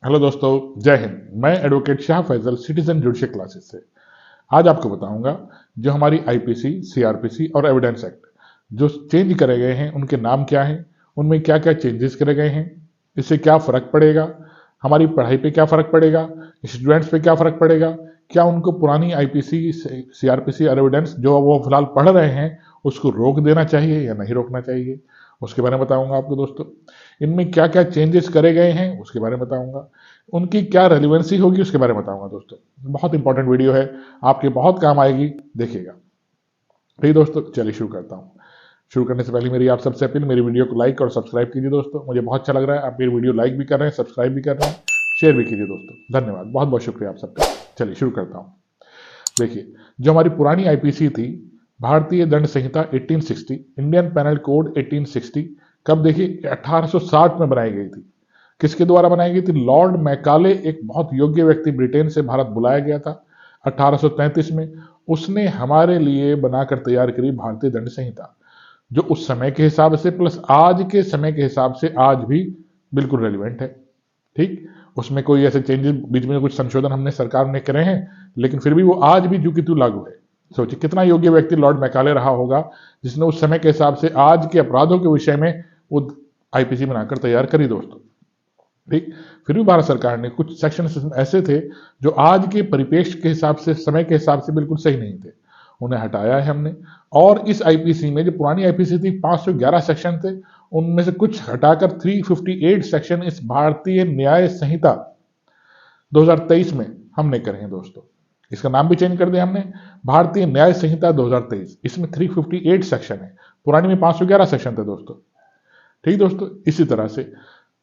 Hello दोस्तों, जय हिंद। मैं advocate Shah Faisal, citizen judicial classes से आज आपको बताऊंगा जो हमारी आईपीसी, सीआरपीसी और एविडेंस एक्ट जो चेंज करे गए हैं उनके नाम क्या हैं, उनमें क्या क्या चेंजेस करे गए हैं, इससे क्या फ़र्क पड़ेगा, हमारी पढ़ाई पे क्या फ़र्क पड़ेगा, स्टूडेंट्स पे क्या फ़र्क पड़ेगा, क्या उनको पुरानी आईपीसी, सीआरपीसी और एविडेंस जो वो फिलहाल पढ़ रहे हैं उसको रोक देना चाहिए या नहीं रोकना चाहिए, उसके बारे में बताऊंगा आपको दोस्तों। इनमें क्या क्या चेंजेस करे गए हैं उसके बारे में बताऊंगा, उनकी क्या रेलिवेंसी होगी उसके बारे में बताऊंगा दोस्तों। बहुत इंपॉर्टेंट वीडियो है, आपके बहुत काम आएगी, देखिएगा। ठीक दोस्तों, चलिए शुरू करता हूँ। शुरू करने से पहले मेरी आप सबसे अपील, मेरी वीडियो को लाइक और सब्सक्राइब कीजिए दोस्तों। मुझे बहुत अच्छा लग रहा है आप मेरी वीडियो लाइक भी कर रहे हैं, सब्सक्राइब भी कर रहे हैं, शेयर भी कीजिए दोस्तों। धन्यवाद, बहुत बहुत शुक्रिया आप सबका। चलिए शुरू करता हूँ। देखिए, जो हमारी पुरानी आईपीसी थी, भारतीय दंड संहिता 1860, इंडियन पैनल कोड 1860, कब देखिए 1860 में बनाई गई थी। किसके द्वारा बनाई गई थी? लॉर्ड मैकाले, एक बहुत योग्य व्यक्ति, ब्रिटेन से भारत बुलाया गया था 1833 में। उसने हमारे लिए बनाकर तैयार करी भारतीय दंड संहिता, जो उस समय के हिसाब से प्लस आज के समय के हिसाब से आज भी बिल्कुल रेलिवेंट है। ठीक, उसमें कोई ऐसे चेंजेस, बीच में कुछ संशोधन हमने सरकार ने करे हैं, लेकिन फिर भी वो आज भी जू की तू लागू है। सोचिए कितना योग्य व्यक्ति लॉर्ड मैकाले रहा होगा, जिसने उस समय के हिसाब से आज के अपराधों के विषय में वो आईपीसी बनाकर तैयार करी दोस्तों। ठीक, फिर भी भारत सरकार ने कुछ सेक्शन ऐसे थे जो आज के परिपेक्ष के हिसाब से, समय के हिसाब से बिल्कुल सही नहीं थे, उन्हें हटाया है हमने। और इस आईपीसी में, जो पुरानी आईपीसी थी, 511 सेक्शन थे, उनमें से कुछ हटाकर 358 सेक्शन इस भारतीय न्याय संहिता 2023 में हमने करे हैं दोस्तों। इसका नाम भी चेंज कर दिया हमने, भारतीय न्याय संहिता 2023। इसमें 358 सेक्शन है, पुरानी में 511 सेक्शन थे दोस्तों। ठीक दोस्तों, इसी तरह से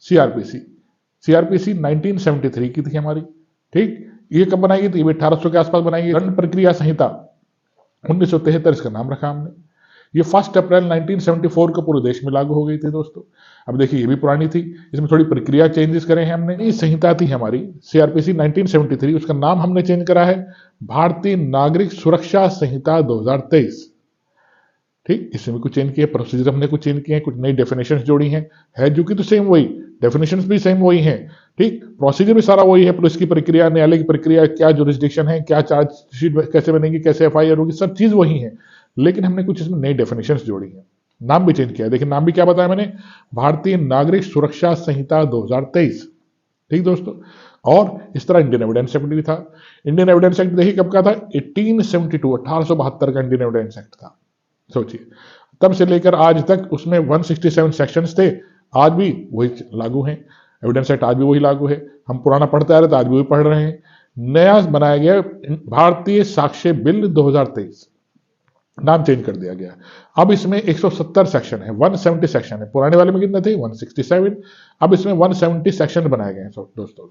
सीआरपीसी, सीआरपीसी 1973 की थी हमारी। ठीक, ये कब बनाई गई थी? 1800 के आसपास बनाई गई। दंड प्रक्रिया संहिता 1973 इसका नाम रखा हमने। ये 1 अप्रैल 1974 को पूरे देश में लागू हो गई थी दोस्तों। अब देखिए, ये भी पुरानी थी, इसमें थोड़ी प्रक्रिया चेंजेस करे हैं हमने। ये संहिता थी हमारी सीआरपीसी 1973, उसका नाम हमने चेंज करा है भारतीय नागरिक सुरक्षा संहिता 2023। ठीक, इसमें भी कुछ चेंज किया, प्रोसीजर हमने कुछ चेंज किए हैं, कुछ नई डेफिनेशंस जोड़ी हैं। है जो कि तो सेम वही, डेफिनेशंस भी सेम वही हैं। ठीक, प्रोसीजर भी सारा वही है, पुलिस की प्रक्रिया, न्यायालय की प्रक्रिया, क्या जुरिस्डिक्शन है, क्या चार्जशीट कैसे बनेगी, कैसे एफआईआर होगी, सब चीज वही है, लेकिन हमने कुछ इसमें नई डेफिनेशंस जोड़ी हैं। नाम भी चेंज किया है। देखिए नाम भी क्या बताया मैंने, भारतीय नागरिक सुरक्षा संहिता 2023। ठीक दोस्तों, और इस तरह इंडियन एविडेंस एक्ट भी था। इंडियन एविडेंस एक्ट देखिए कब का था? 1872, 1872 का इंडियन एविडेंस एक्ट था। सोचिए, तब से लेकर आज तक उसमें 167 सेक्शंस थे, आज भी वही लागू हैं। एविडेंस एक्ट आज भी वही लागू है। हम पुराना पढ़ते आ रहे थे, आज भी वही पढ़ रहे हैं। नया बनाया गया भारतीय साक्ष्य बिल 2023, नाम चेंज कर दिया गया। अब इसमें 170 सेक्शन है, 170 सेक्शन है। पुराने वाले में कितने थे? 167। अब इसमें 170 सेक्शन बनाए गए हैं दोस्तों।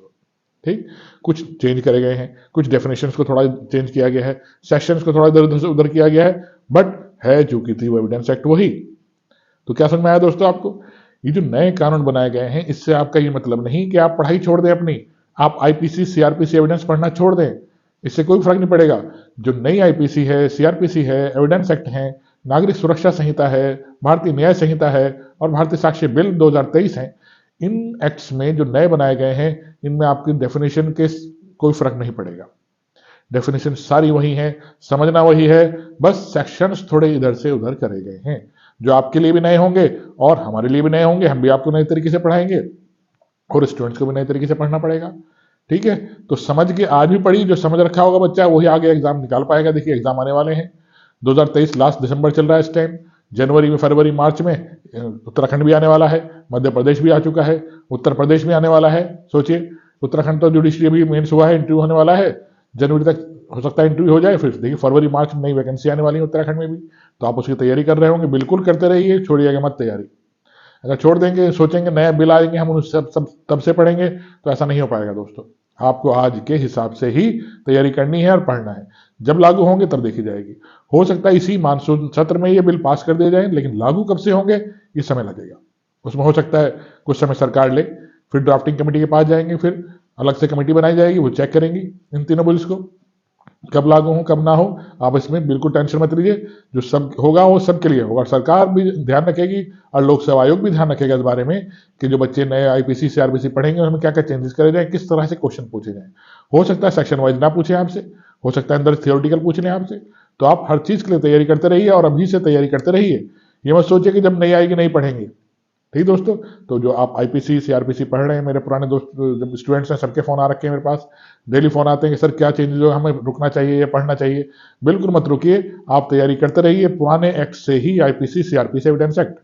ठीक, कुछ चेंज करे गए हैं, कुछ डेफिनेशंस को थोड़ा चेंज किया गया है, सेक्शंस को थोड़ा इधर उधर से उधर किया गया है, बट है जो की थी वो एविडेंस एक्ट वही। तो क्या समझ में आया दोस्तों आपको? ये जो नए कानून बनाए गए हैं, इससे आपका ये मतलब नहीं कि आप पढ़ाई छोड़ दें अपनी, आप आईपीसी, सीआरपीसी, एविडेंस पढ़ना छोड़ दें, इससे कोई फर्क नहीं पड़ेगा। जो नई आईपीसी है, सीआरपीसी है, एविडेंस एक्ट है, नागरिक सुरक्षा संहिता है, भारतीय न्याय संहिता है और भारतीय साक्ष्य बिल 2023 है, इन एक्ट्स में जो नए बनाए गए हैं, इनमें आपकी डेफिनेशन के कोई फर्क नहीं पड़ेगा। डेफिनेशन सारी वही है, समझना वही है, बस सेक्शंस थोड़े इधर से उधर करे गए हैं, जो आपके लिए भी नए होंगे और हमारे लिए भी नए होंगे। हम भी आपको नए तरीके से पढ़ाएंगे और स्टूडेंट्स को भी नए तरीके से पढ़ना पड़ेगा। ठीक है, तो समझ के आज भी पढ़ी, जो समझ रखा होगा बच्चा वही आगे एग्जाम निकाल पाएगा। देखिए एग्जाम आने वाले हैं, 2023 लास्ट दिसंबर चल रहा है इस टाइम। जनवरी में, फरवरी, मार्च में उत्तराखंड भी आने वाला है, मध्य प्रदेश भी आ चुका है, उत्तर प्रदेश भी आने वाला है। सोचिए, उत्तराखंड तो जुडिशरी अभी मेंस हुआ है, इंटरव्यू होने वाला है, जनवरी तक हो सकता है इंटरव्यू हो जाए। फिर देखिए फरवरी मार्च में नई वैकेंसी आने वाली है उत्तराखंड में भी, तो आप उसकी तैयारी कर रहे होंगे, बिल्कुल करते रहिए, छोड़िएगा मत तैयारी। अगर छोड़ देंगे, सोचेंगे नया बिल आएंगे हम उन सब तब से पढ़ेंगे, तो ऐसा नहीं हो पाएगा दोस्तों। आपको आज के हिसाब से ही तैयारी करनी है और पढ़ना है। जब लागू होंगे तब देखी जाएगी। हो सकता है इसी मानसून सत्र में ये बिल पास कर दिए जाए, लेकिन लागू कब से होंगे ये समय लगेगा। उसमें हो सकता है कुछ समय सरकार ले, फिर ड्राफ्टिंग कमेटी के पास जाएंगे, फिर अलग से कमेटी बनाई जाएगी, वो चेक करेंगी इन तीनों बिल्स को। कब लागू हो कब ना हो, आप इसमें बिल्कुल टेंशन मत लीजिए। जो सब होगा वो सबके लिए होगा। सरकार भी ध्यान रखेगी और लोक सेवा आयोग भी ध्यान रखेगा इस बारे में कि जो बच्चे नए आईपीसी सीआरपीसी पढ़ेंगे उसमें क्या क्या चेंजेस करे जाए, किस तरह से क्वेश्चन पूछे जाए। हो सकता है सेक्शन वाइज ना पूछे आपसे, हो सकता है अंदर थियोरिटिकल पूछ लें आपसे। तो आप हर चीज़ के लिए तैयारी करते रहिए और अभी से तैयारी करते रहिए। ये मत सोचिए कि जब नहीं आएगी नहीं पढ़ेंगे। ठीक दोस्तों, तो जो आप आईपीसी सीआरपीसी पढ़ रहे हैं, मेरे पुराने दोस्त जब स्टूडेंट्स हैं सबके फ़ोन आ रखे हैं मेरे पास, डेली फ़ोन आते हैं कि सर क्या चेंजेस हो, हमें रुकना चाहिए या पढ़ना चाहिए। बिल्कुल मत रुकिए, आप तैयारी करते रहिए पुराने एक्ट से ही, आईपीसी सीआरपीसी एविडेंस एक्ट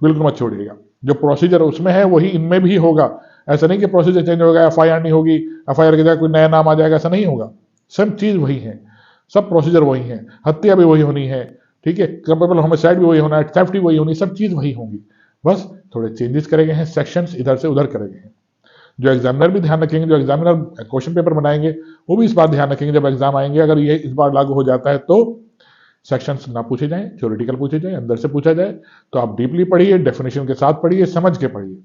बिल्कुल मत छोड़िएगा। जो प्रोसीजर उसमें है वही इनमें भी होगा। ऐसा नहीं कि प्रोसीजर चेंज होगा, एफआईआर नहीं होगी, एफआईआर की जगह कोई नया नाम आ जाएगा, ऐसा नहीं होगा। सब चीज़ वही है, सब प्रोसीजर वही है, हत्या भी वही होनी है, ठीक है, कैपेबल होमिसाइड भी वही होना है, थेफ्ट भी वही होनी, सब चीज़ वही होंगी। बस थोड़े चेंजेस करे गए हैं, सेक्शंस इधर से उधर करे गए हैं। जो एग्जामिनर भी ध्यान रखेंगे, जो एग्जामिनर क्वेश्चन पेपर बनाएंगे वो भी इस बार ध्यान रखेंगे जब एग्जाम आएंगे, अगर ये इस बार लागू हो जाता है तो सेक्शंस ना पूछे जाएं, थ्योरेटिकल पूछे जाए, अंदर से पूछा जाए। तो आप डीपली पढ़िए, डेफिनेशन के साथ पढ़िए, समझ के पढ़िए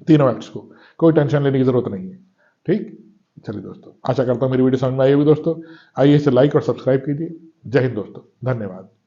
तीनों एक्ट्स को, कोई टेंशन लेने की जरूरत नहीं है। ठीक, चलिए दोस्तों, आशा करता हूँ मेरी वीडियो समझ में आई होगी दोस्तों। आइए इसे लाइक और सब्सक्राइब कीजिए। जय हिंद दोस्तों, धन्यवाद।